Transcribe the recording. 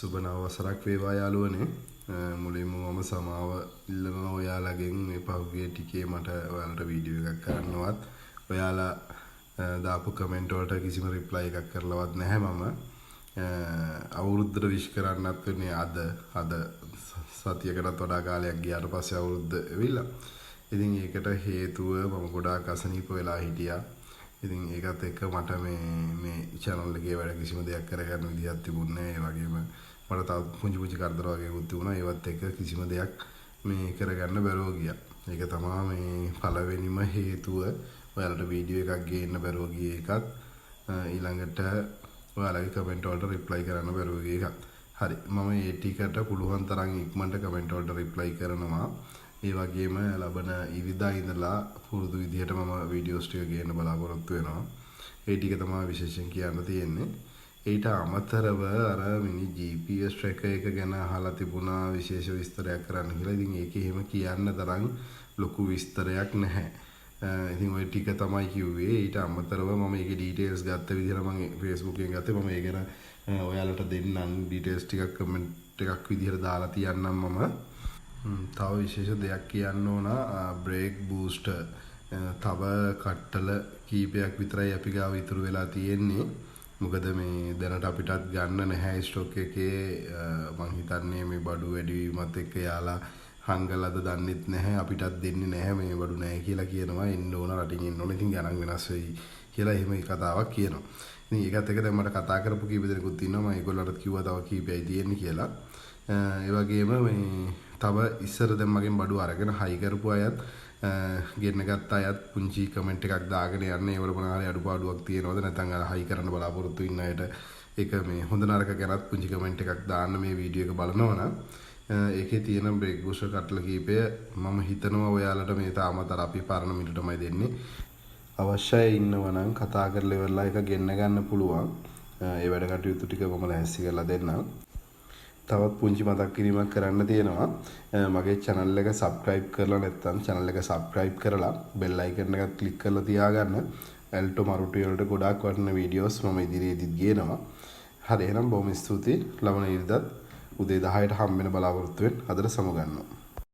සුබ නවවසරක් වේවා යාළුවනේ. මුලින්ම මම සමාව ඉල්ලනවා ඔයාලගෙන් මේ පහුගිය ටිකේ මට ඔයාලට වීඩියෝ එකක් කරන්නවත් ඔයාලා දාපු කමෙන්ට් වලට කිසිම රිප්ලයි එකක් කරලවත් නැහැ. මම අවුරුද්දට විශ් කරන්නත් වෙන්නේ අද සතියකටත් වඩා කාලයක් ගියාට පස්සේ අවුරුද්ද එවිලා. ඉතින් ඒකට හේතුව මම ගොඩාක් අසනීප වෙලා හිටියා. ඉතින් ඒකත් එක්ක මට මේ channel එකේ වැඩ කිසිම දෙයක් කරගන්න විදියක් තිබුණේ නැහැ. ඒ වගේම මට තව පුංචි කරදර වගේකුත් තිබුණා. ඒවත් එක්ක කිසිම දෙයක් මේ කරගන්න බැරුව ගියා. ඒක තමයි මේ පළවෙනිම හේතුව. ඔයාලට වීඩියෝ එකක් ගේන්න බැරුව ගියේ එකත් ඊළඟට ඔයාලගේ කමෙන්ට් වලට රිප්ලයි කරන්න බැරුව ගිය එකත්. හරි. මම මේ ටිකට පුළුවන් තරම් ඉක්මනට කමෙන්ට් වලට රිප්ලයි කරනවා. ඒ වගේම ලබන ඉරිදා ඉඳලා පුරුදු විදිහට මම වීඩියෝස් ටික ගේන්න බලාපොරොත්තු වෙනවා. ඒ ටික තමයි විශේෂයෙන් කියන්න තියෙන්නේ. ඊට අමතරව අර මිනි GPS tracker එක ගැන අහලා තිබුණා විශේෂ විස්තරයක් කරන්න කියලා. ඉතින් ඒකේ එහෙම කියන්න තරම් ලොකු විස්තරයක් නැහැ. ඉතින් ওই ටික තමයි කිව්වේ. ඊට අමතරව මම ඒකේ ඩීටේල්ස් ගත්ත විදිහට මම Facebook එකෙන් ගත්තේ. මම ඒ ගැන ඔයාලට දෙන්නම් ඩීටේල්ස් ටිකක් කමෙන්ට් එකක් විදිහට දාලා තියන්නම් මම. තව විශේෂ දෙයක් කියන්න ඕන බ්‍රේක් බූස්ටර් තව කට්ටල කීපයක් විතරයි අපි ගාව ඉතුරු වෙලා තියෙන්නේ. මොකද මේ දැනට අපිටත් ගන්න නැහැ ස්ටොක් එකේ. මං හිතන්නේ මේ බඩු වැඩිවීමත් එක්ක යාලා හංගලද දන්නෙත් නැහැ. අපිටත් දෙන්නේ නැහැ මේ බඩු නැහැ කියලා කියනවා. එන්න ඕන රටින් එන්න ඕන. ඉතින් ගණන් වෙනස් වෙයි කියලා එහෙම කතාවක් කියනවා. ඉතින් ඒකත් එක්ක දැන් මට කතා කරපු කීප දෙනෙකුත් ඉන්නවා. මම ඒගොල්ලන්ට කිව්වා තව කීපයයි තියෙන්නේ කියලා. ඒ වගේම මේ තව ඉස්සර දැන් මගෙන් බඩු අරගෙන හයි කරපු අයත් ගෙන්න ගත්ත අයත් පුංචි කමෙන්ට් එකක් දාගෙන යන්නේ. ඒවල මොනවා හරි අඩුපාඩුවක් තියෙනවද නැත්නම් අර හයි කරන්න බලාපොරොත්තු ඉන්න අයට ඒක මේ හොඳ නරක ගැනත් පුංචි කමෙන්ට් එකක් දාන්න මේ වීඩියෝ එක බලනවා නම් ඒකේ තියෙන බ්‍රේක් බූස්ටර් කට්ටල කීපය මම හිතනවා ඔයාලට මේ තාමත් අර අපි පරණ මිලටමයි දෙන්නේ. අවශ්‍යයි ඉන්නවා නම් කතා කරලා ඉවරලා ඒක ගෙන්න ගන්න පුළුවන්. ඒ වැඩ කටයුතු ටික මම ලෑස්ති කරලා දෙන්නම්. තවත් පුංචි මතක් කිරීමක් කරන්න තියෙනවා. මගේ channel එක subscribe කරලා නැත්නම් channel එක subscribe කරලා bell icon එක click කරලා තියාගන්න. Alto Maruti වලට ගොඩාක් වටින වීඩියෝස් මම ඉදිරියේදීත් ගේනවා. හරි එහෙනම් බොහොම ස්තුතියි. ලබන ඉරිදාත් උදේ 10ට හම්බ වෙන බලාපොරොත්තු වෙන්න. අදට සමුගන්නවා.